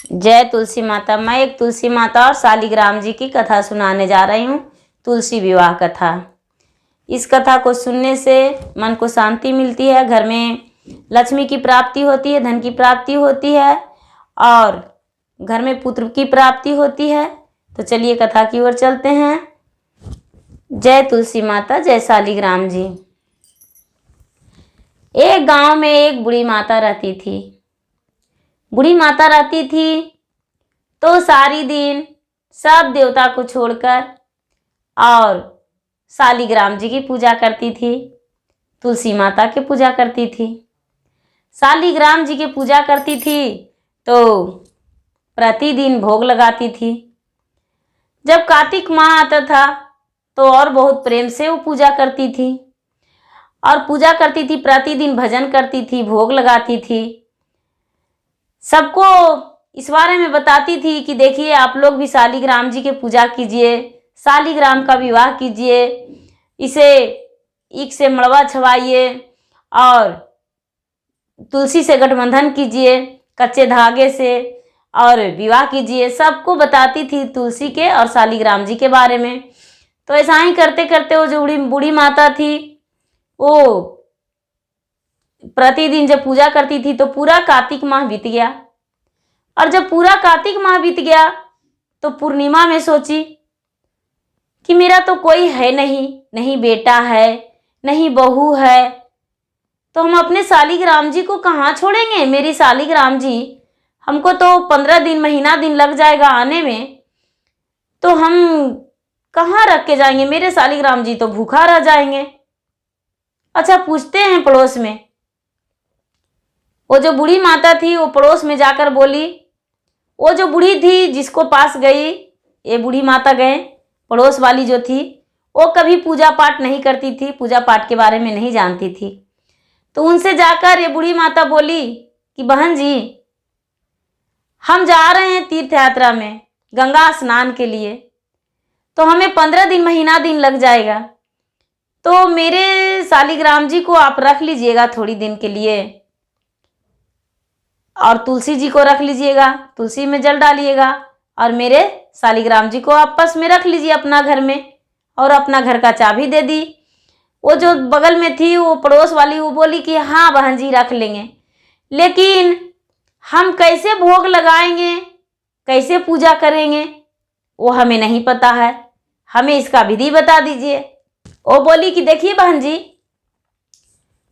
जय तुलसी माता। मैं एक तुलसी माता और शालिग्राम जी की कथा सुनाने जा रही हूँ। तुलसी विवाह कथा। इस कथा को सुनने से मन को शांति मिलती है, घर में लक्ष्मी की प्राप्ति होती है, धन की प्राप्ति होती है और घर में पुत्र की प्राप्ति होती है। तो चलिए कथा की ओर चलते हैं। जय तुलसी माता, जय शालिग्राम जी। एक गांव में एक बूढ़ी माता रहती थी। बूढ़ी माता रहती थी तो सारी दिन सब देवता को छोड़कर और शालिग्राम जी की पूजा करती थी, तुलसी माता की पूजा करती थी। शालिग्राम जी की पूजा करती थी तो प्रतिदिन भोग लगाती थी। जब कार्तिक माह आता था तो और बहुत प्रेम से वो पूजा करती थी और पूजा करती थी, प्रतिदिन भजन करती थी, भोग लगाती थी। सबको इस बारे में बताती थी कि देखिए आप लोग भी शालिग्राम जी की पूजा कीजिए, शालिग्राम का विवाह कीजिए, इसे ईख से मड़वा छवाइए और तुलसी से गठबंधन कीजिए, कच्चे धागे से, और विवाह कीजिए। सबको बताती थी तुलसी के और शालिग्राम जी के बारे में। तो ऐसा ही करते करते वो जो बूढ़ी माता थी वो प्रतिदिन जब पूजा करती थी तो पूरा कार्तिक माह बीत गया। और जब पूरा कार्तिक माह बीत गया तो पूर्णिमा में सोची कि मेरा तो कोई है नहीं, नहीं बेटा है, नहीं बहू है, तो हम अपने शालिग्राम जी को कहाँ छोड़ेंगे। मेरी शालिग्राम जी, हमको तो 15 दिन, महीना दिन लग जाएगा आने में, तो हम कहाँ रख के जाएंगे। मेरे शालिग्राम जी तो भूखा रह जाएंगे। अच्छा, पूछते हैं पड़ोस में। वो जो बूढ़ी माता थी वो पड़ोस में जाकर बोली। वो जो बूढ़ी थी जिसको पास गई, ये बूढ़ी माता गए, पड़ोस वाली जो थी वो कभी पूजा पाठ नहीं करती थी, पूजा पाठ के बारे में नहीं जानती थी। तो उनसे जाकर ये बूढ़ी माता बोली कि बहन जी, हम जा रहे हैं तीर्थ यात्रा में गंगा स्नान के लिए, तो हमें 15 दिन, महीना दिन लग जाएगा, तो मेरे शालिग्राम जी को आप रख लीजिएगा थोड़ी दिन के लिए और तुलसी जी को रख लीजिएगा, तुलसी में जल डालिएगा और मेरे शालिग्राम जी को आपस में रख लीजिए अपना घर में, और अपना घर का चाबी दे दी। वो जो बगल में थी वो पड़ोस वाली, वो बोली कि हाँ बहन जी रख लेंगे, लेकिन हम कैसे भोग लगाएंगे, कैसे पूजा करेंगे वो हमें नहीं पता है, हमें इसका विधि बता दीजिए। वो बोली कि देखिए बहन जी,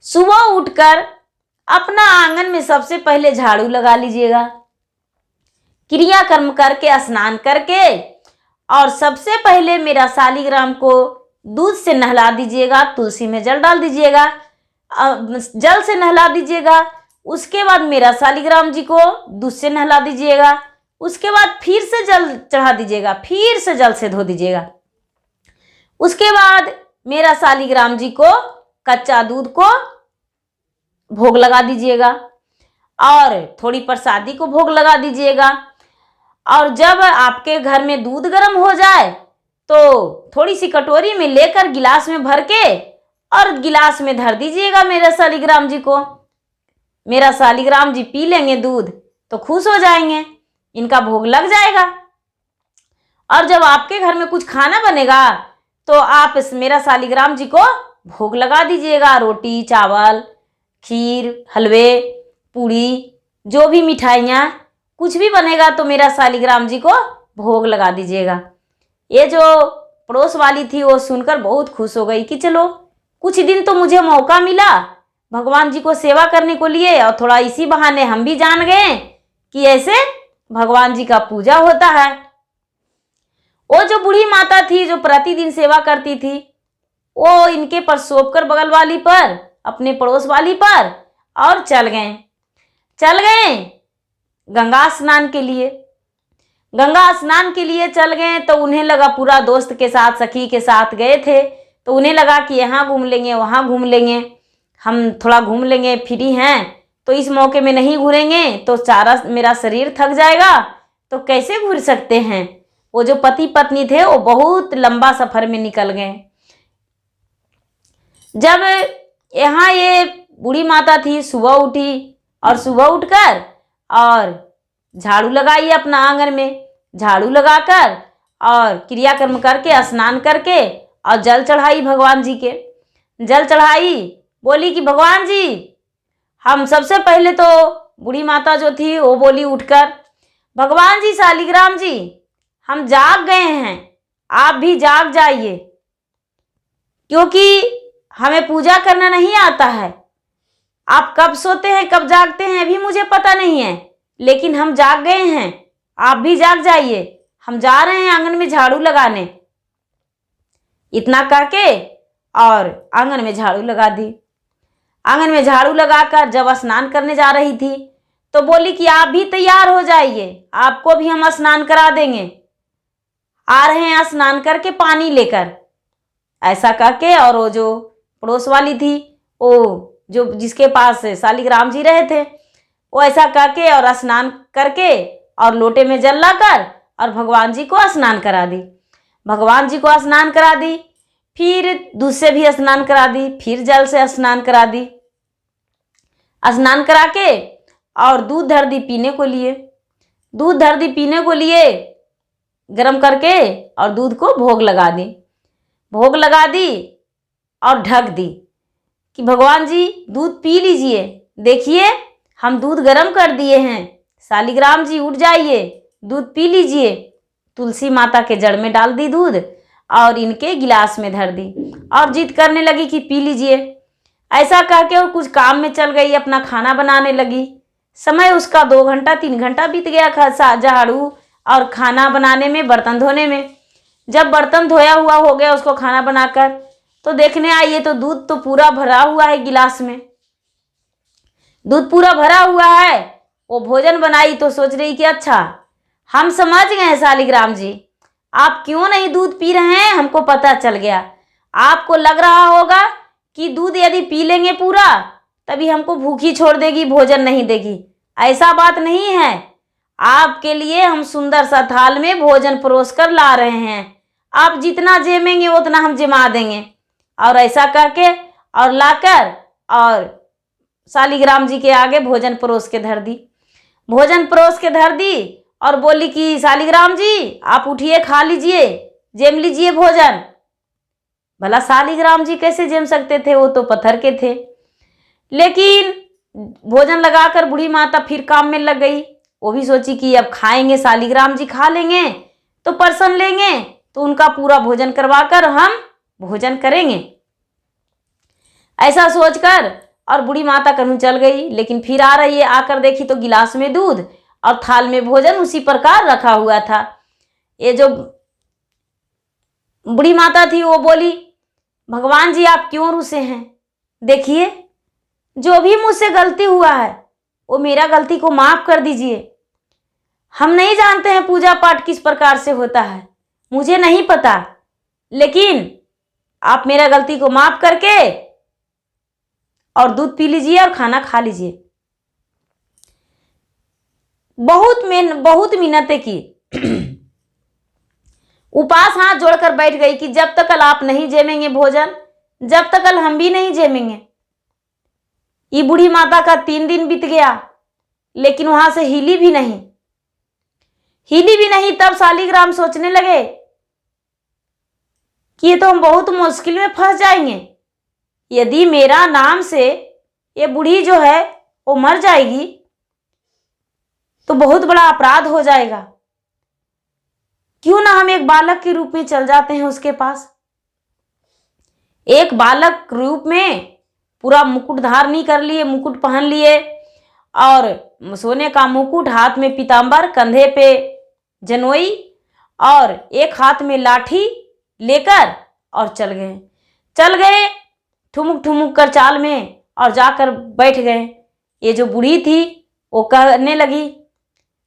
सुबह उठकर अपना आंगन में सबसे पहले झाड़ू लगा लीजिएगा, क्रिया कर्म करके स्नान करके, और सबसे पहले मेरा शालिग्राम को दूध से नहला दीजिएगा, तुलसी में जल डाल दीजिएगा, जल से नहला दीजिएगा। उसके बाद मेरा शालिग्राम जी को दूध से नहला दीजिएगा, उसके बाद फिर से जल चढ़ा दीजिएगा, फिर से जल से धो दीजिएगा। उसके बाद मेरा शालिग्राम जी को कच्चा दूध को भोग लगा दीजिएगा और थोड़ी प्रसादी को भोग लगा दीजिएगा। और जब आपके घर में दूध गर्म हो जाए तो थोड़ी सी कटोरी में लेकर गिलास में भर के और गिलास में धर दीजिएगा मेरे शालिग्राम जी को। मेरा शालिग्राम जी पी लेंगे दूध तो खुश हो जाएंगे, इनका भोग लग जाएगा। और जब आपके घर में कुछ खाना बनेगा तो आप मेरा शालिग्राम जी को भोग लगा दीजिएगा, रोटी, चावल, खीर, हलवे, पूड़ी, जो भी मिठाइयाँ कुछ भी बनेगा तो मेरा शालिग्राम जी को भोग लगा दीजिएगा। ये जो पड़ोस वाली थी वो सुनकर बहुत खुश हो गई कि चलो कुछ दिन तो मुझे मौका मिला भगवान जी को सेवा करने को लिए, और थोड़ा इसी बहाने हम भी जान गए कि ऐसे भगवान जी का पूजा होता है। वो जो बूढ़ी माता थी जो प्रतिदिन सेवा करती थी, वो इनके पर सौंप कर बगल वाली पर, अपने पड़ोस वाली पर, और चल गए गंगा स्नान के लिए। गंगा स्नान के लिए चल गए तो उन्हें लगा, पूरा दोस्त के साथ, सखी के साथ गए थे, तो उन्हें लगा कि यहाँ घूम लेंगे, वहाँ घूम लेंगे, हम थोड़ा घूम लेंगे, फ्री हैं तो इस मौके में नहीं घूरेंगे तो सारा मेरा शरीर थक जाएगा, तो कैसे घूर सकते हैं। वो जो पति पत्नी थे वो बहुत लंबा सफर में निकल गए। जब यहाँ ये बूढ़ी माता थी सुबह उठी और सुबह उठकर और झाड़ू लगाइए अपना आंगन में। झाड़ू लगाकर और क्रियाकर्म करके स्नान करके और जल चढ़ाई भगवान जी के। जल चढ़ाई, बोली कि भगवान जी, हम सबसे पहले तो बूढ़ी माता जो थी वो बोली उठकर, भगवान जी शालिग्राम जी, हम जाग गए हैं, आप भी जाग जाइए, क्योंकि हमें पूजा करना नहीं आता है। आप कब सोते हैं कब जागते हैं अभी मुझे पता नहीं है, लेकिन हम जाग गए हैं, आप भी जाग जाइए, हम जा रहे हैं आंगन में झाड़ू लगाने। इतना कह के और आंगन में झाड़ू लगा दी। आंगन में झाड़ू लगाकर जब स्नान करने जा रही थी तो बोली कि आप भी तैयार हो जाइए, आपको भी हम स्नान करा देंगे, आ रहे हैं स्नान करके पानी लेकर। ऐसा करके और वो जो पड़ोस वाली थी, वो जो जिसके पास शालिग्राम जी रहे थे, वो ऐसा करके और स्नान करके और लोटे में जल लाकर और भगवान जी को स्नान करा दी। भगवान जी को स्नान करा दी, फिर दूध से भी स्नान करा दी, फिर जल से स्नान करा दी। स्नान करा के और दूध धर दी पीने को लिए। दूध धर दी पीने को लिए, गरम करके और दूध को भोग लगा दी। भोग लगा दी और ढक दी कि भगवान जी दूध पी लीजिए, देखिए हम दूध गरम कर दिए हैं, शालिग्राम जी उठ जाइए, दूध पी लीजिए। तुलसी माता के जड़ में डाल दी दूध और इनके गिलास में धर दी और जिद करने लगी कि पी लीजिए। ऐसा कह के वो कुछ काम में चल गई, अपना खाना बनाने लगी। समय उसका 2 घंटा 3 घंटा बीत गया झाड़ू और खाना बनाने में, बर्तन धोने में। जब बर्तन धोया हुआ हो गया उसको खाना बनाकर, तो देखने आई तो दूध तो पूरा भरा हुआ है गिलास में, दूध पूरा भरा हुआ है। वो भोजन बनाई तो सोच रही कि अच्छा हम समझ गए हैं शालिग्राम जी, आप क्यों नहीं दूध पी रहे हैं, हमको पता चल गया। आपको लग रहा होगा कि दूध यदि पी लेंगे पूरा तभी हमको भूखी छोड़ देगी, भोजन नहीं देगी। ऐसा बात नहीं है, आपके लिए हम सुंदर सा थाल में भोजन परोस कर ला रहे हैं, आप जितना जेमेंगे उतना हम जमा देंगे। और ऐसा करके और लाकर और शालिग्राम जी के आगे भोजन परोस के धर दी। भोजन परोस के धर दी और बोली कि शालिग्राम जी आप उठिए, खा लीजिए, जेम लीजिए भोजन। भला शालिग्राम जी कैसे जेम सकते थे, वो तो पत्थर के थे। लेकिन भोजन लगाकर बूढ़ी माता फिर काम में लग गई। वो भी सोची कि अब खाएंगे, शालिग्राम जी खा लेंगे तो परसन लेंगे, तो उनका पूरा भोजन करवाकर हम भोजन करेंगे। ऐसा सोचकर और बूढ़ी माता कहीं चल गई। लेकिन फिर आ रही है, आकर देखी तो गिलास में दूध और थाल में भोजन उसी प्रकार रखा हुआ था। ये जो बूढ़ी माता थी वो बोली, भगवान जी आप क्यों रुसे हैं, देखिए जो भी मुझसे गलती हुआ है वो मेरा गलती को माफ कर दीजिए। हम नहीं जानते हैं पूजा पाठ किस प्रकार से होता है, मुझे नहीं पता, लेकिन आप मेरा गलती को माफ करके और दूध पी लीजिए और खाना खा लीजिए। बहुत मिन्नतें की, उपास हाथ जोड़कर बैठ गई कि जब तक आप नहीं जेमेंगे भोजन, जब तक हम भी नहीं जेमेंगे। ये बूढ़ी माता का 3 दिन बीत गया, लेकिन वहां से हिली भी नहीं। तब शालिग्राम सोचने लगे कि ये तो हम बहुत मुश्किल में फंस जाएंगे। यदि मेरा नाम से ये बूढ़ी जो है वो मर जाएगी तो बहुत बड़ा अपराध हो जाएगा। क्यों ना हम एक बालक के रूप में चल जाते हैं उसके पास। एक बालक रूप में पूरा मुकुट धारणी कर लिए, मुकुट पहन लिए और सोने का मुकुट, हाथ में पीतांबर, कंधे पे जनोई और एक हाथ में लाठी लेकर और चल गए ठुमुक ठुमुक कर चाल में और जाकर बैठ गए। ये जो बूढ़ी थी वो कहने लगी,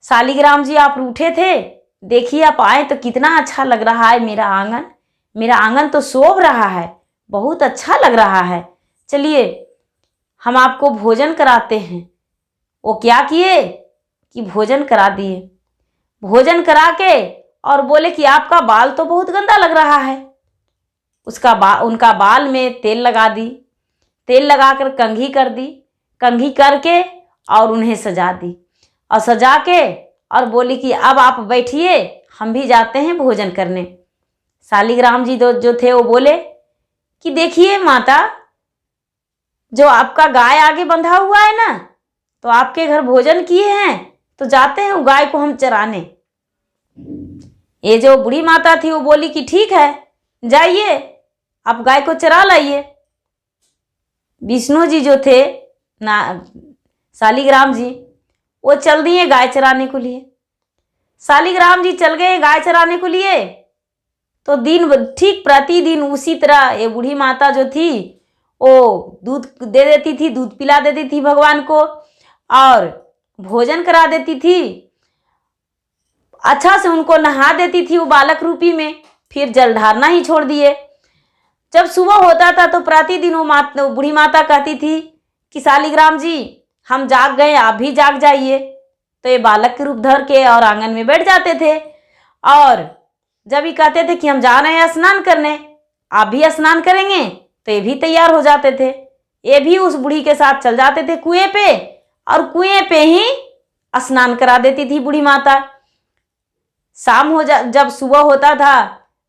शालिग्राम जी आप रूठे थे, देखिए आप आए तो कितना अच्छा लग रहा है मेरा आंगन तो शोभ रहा है, बहुत अच्छा लग रहा है, चलिए हम आपको भोजन कराते हैं। वो क्या किए कि भोजन करा दिए। भोजन करा के और बोले कि आपका बाल तो बहुत गंदा लग रहा है। उनका बाल में तेल लगा दी, तेल लगाकर कंघी कर दी, कंघी करके और उन्हें सजा दी और सजा के और बोली कि अब आप बैठिए, हम भी जाते हैं भोजन करने। शालिग्राम जी जो थे वो बोले कि देखिए माता, जो आपका गाय आगे बंधा हुआ है ना, तो आपके घर भोजन किए हैं, तो जाते हैं वो गाय को हम चराने। ये जो बूढ़ी माता थी वो बोली कि ठीक है, जाइए आप गाय को चरा लाइए। विष्णु जी जो थे ना, शालिग्राम जी, वो चल दिए गाय चराने को लिए। शालिग्राम जी चल गए गाय चराने को लिए। तो दिन ठीक प्रतिदिन उसी तरह ये बूढ़ी माता जो थी वो दूध दे देती थी, दूध पिला देती थी भगवान को और भोजन करा देती थी। अच्छा से उनको नहा देती थी वो बालक रूपी में, फिर जल ढारना ही छोड़ दिए। जब सुबह होता था तो प्रतिदिन वो बूढ़ी माता कहती थी कि शालिग्राम जी हम जाग गए, आप भी जाग जाइए। तो ये बालक के रूप धर के और आंगन में बैठ जाते थे और जब ये कहते थे कि हम जा रहे हैं स्नान करने, आप भी स्नान करेंगे, तो ये भी तैयार हो जाते थे। ये भी उस बूढ़ी के साथ चल जाते थे कुएं पे और कुएं पे ही स्नान करा देती थी बूढ़ी माता। शाम जब सुबह होता था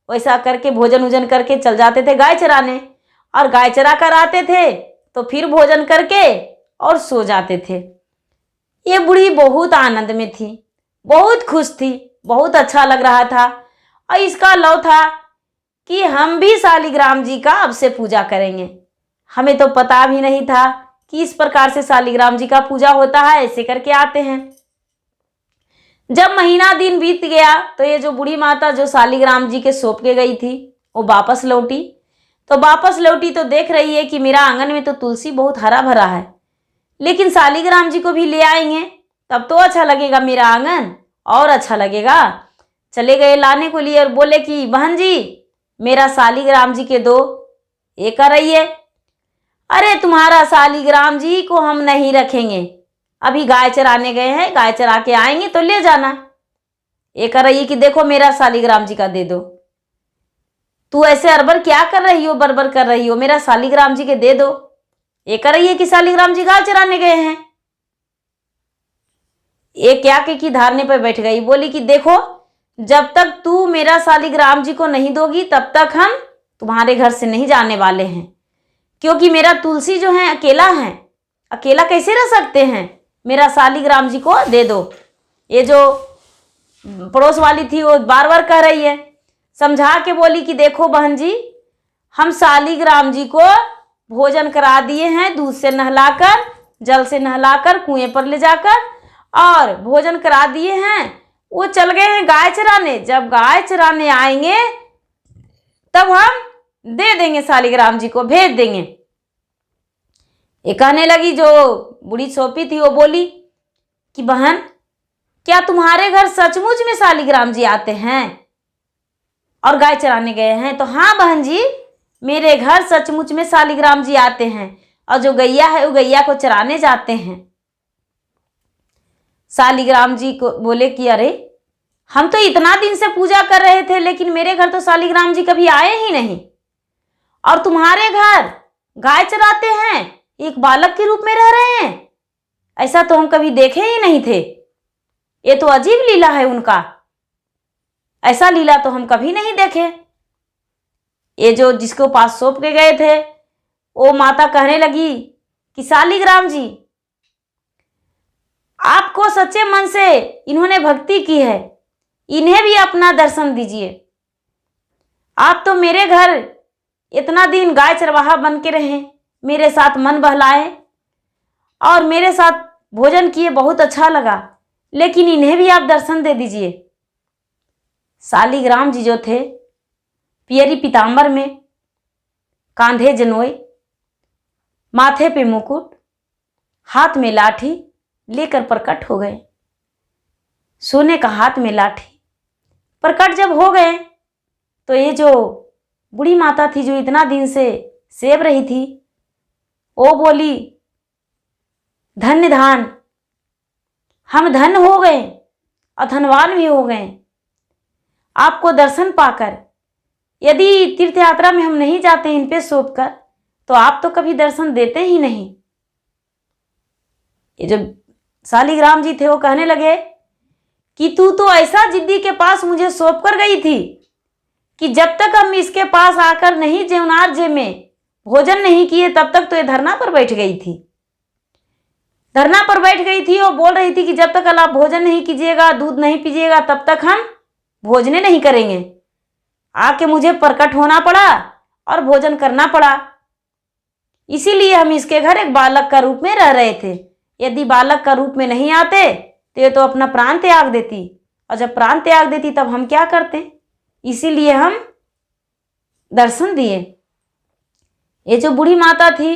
वैसा करके भोजन वोजन करके चल जाते थे गाय चराने और गाय चरा कर आते थे तो फिर भोजन करके और सो जाते थे। ये बूढ़ी बहुत आनंद में थी, बहुत खुश थी, बहुत अच्छा लग रहा था। और इसका लव था कि हम भी शालिग्राम जी का अब से पूजा करेंगे। हमें तो पता भी नहीं था कि इस प्रकार से शालिग्राम जी का पूजा होता है, ऐसे करके आते हैं। जब महीना दिन बीत गया तो ये जो बूढ़ी माता जो शालिग्राम जी के सौंप के गई थी वो वापस लौटी। तो वापस लौटी तो देख रही है कि मेरा आंगन में तो तुलसी बहुत हरा भरा है, लेकिन शालिग्राम जी को भी ले आएंगे तब तो अच्छा लगेगा, मेरा आंगन और अच्छा लगेगा। चले गए लाने को लिए और बोले कि बहन जी मेरा शालिग्राम जी के दो। ये कर रही है, अरे तुम्हारा शालिग्राम जी को हम नहीं रखेंगे, अभी गाय चराने गए हैं, गाय चरा के आएंगे तो ले जाना। ये कर रही है कि देखो मेरा शालिग्राम जी का दे दो। तू ऐसे अरबर क्या कर रही हो, बरबर कर रही हो, मेरा शालिग्राम जी के दे दो। ये कर रही है कि शालिग्राम जी गाय चराने गए हैं। ये क्या की धारने पर बैठ गई, बोली कि देखो जब तक तू मेरा शालिग्राम जी को नहीं दोगी तब तक हम तुम्हारे घर से नहीं जाने वाले हैं, क्योंकि मेरा तुलसी जो है अकेला है, अकेला कैसे रह सकते हैं, मेरा शालिग्राम जी को दे दो। ये जो पड़ोस वाली थी वो बार बार कह रही है, समझा के बोली कि देखो बहन जी हम शालिग्राम जी को भोजन करा दिए हैं, दूध से नहलाकर, जल से नहलाकर, कुएं पर ले जाकर और भोजन करा दिए हैं। वो चल गए हैं गाय चराने, जब गाय चराने आएंगे तब हम दे देंगे, शालिग्राम जी को भेज देंगे। ये कहने लगी जो बूढ़ी सौंपी थी वो बोली कि बहन क्या तुम्हारे घर सचमुच में शालिग्राम जी आते हैं और गाय चराने गए हैं? तो हाँ बहन जी मेरे घर सचमुच में शालिग्राम जी आते हैं और जो गैया है वो गैया को चराने जाते हैं। शालिग्राम जी को बोले कि अरे हम तो इतना दिन से पूजा कर रहे थे लेकिन मेरे घर तो शालिग्राम जी कभी आए ही नहीं, और तुम्हारे घर गाय चराते हैं, एक बालक के रूप में रह रहे हैं, ऐसा तो हम कभी देखे ही नहीं थे। ये तो अजीब लीला है उनका, ऐसा लीला तो हम कभी नहीं देखे। ये जो जिसको पास सौंप के गए थे वो माता कहने लगी कि शालिग्राम जी आपको सच्चे मन से इन्होंने भक्ति की है, इन्हें भी अपना दर्शन दीजिए। आप तो मेरे घर इतना दिन गाय चरवाहा बन के रहे, मेरे साथ मन बहलाए और मेरे साथ भोजन किए, बहुत अच्छा लगा, लेकिन इन्हें भी आप दर्शन दे दीजिए। शालिग्राम जी जो थे पियरी पीताम्बर में, कांधे जनोए, माथे पे मुकुट, हाथ में लाठी लेकर प्रकट हो गए। सोने का हाथ में लाठी प्रकट जब हो गए तो ये जो बूढ़ी माता थी जो इतना दिन से सेव रही थी वो बोली धन्य धान, हम धन हो गए और धनवान भी हो गए आपको दर्शन पाकर। यदि तीर्थ यात्रा में हम नहीं जाते इन पे सौंप कर तो आप तो कभी दर्शन देते ही नहीं। ये जो शालिग्राम जी थे वो कहने लगे कि तू तो ऐसा जिद्दी के पास मुझे सौंप कर गई थी कि जब तक हम इसके पास आकर नहीं जीवनार्य में भोजन नहीं किए तब तक तो ये धरना पर बैठ गई थी। धरना पर बैठ गई थी और बोल रही थी कि जब तक आप भोजन नहीं कीजिएगा, दूध नहीं पीजिएगा, तब तक हम भोजने नहीं करेंगे। आके मुझे प्रकट होना पड़ा और भोजन करना पड़ा। इसीलिए हम इसके घर एक बालक का रूप में रह रहे थे। यदि बालक का रूप में नहीं आते तो ये तो अपना प्राण त्याग देती, और जब प्राण त्याग देती तब हम क्या करते। इसीलिए हम दर्शन दिए। ये जो बूढ़ी माता थी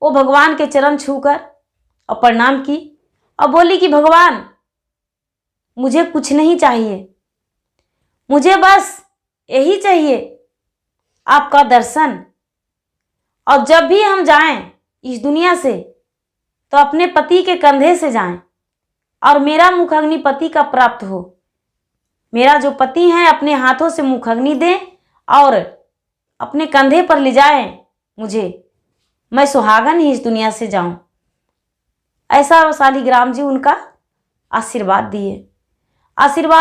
वो भगवान के चरण छूकर और प्रणाम की और बोली कि भगवान, मुझे कुछ नहीं चाहिए, मुझे बस यही चाहिए, आपका दर्शन। और जब भी हम जाएं इस दुनिया से तो अपने पति के कंधे से जाएं और मेरा मुखाग्नि पति का प्राप्त हो। मेरा जो पति है अपने हाथों से मुखाग्नि दें और अपने कंधे पर ले जाएं मुझे, मैं सुहागन ही इस दुनिया से जाऊं। ऐसा शालिग्राम जी उनका आशीर्वाद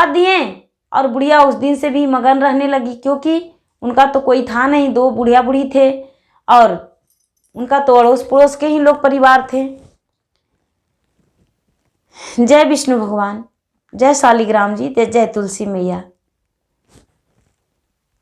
दिए और बुढ़िया उस दिन से भी मगन रहने लगी, क्योंकि उनका तो कोई था नहीं, दो बुढ़िया बुढ़ी थे और उनका तो अड़ोस पड़ोस के ही लोग परिवार थे। जय विष्णु भगवान, जय शालिग्राम जी, जय तुलसी मैया।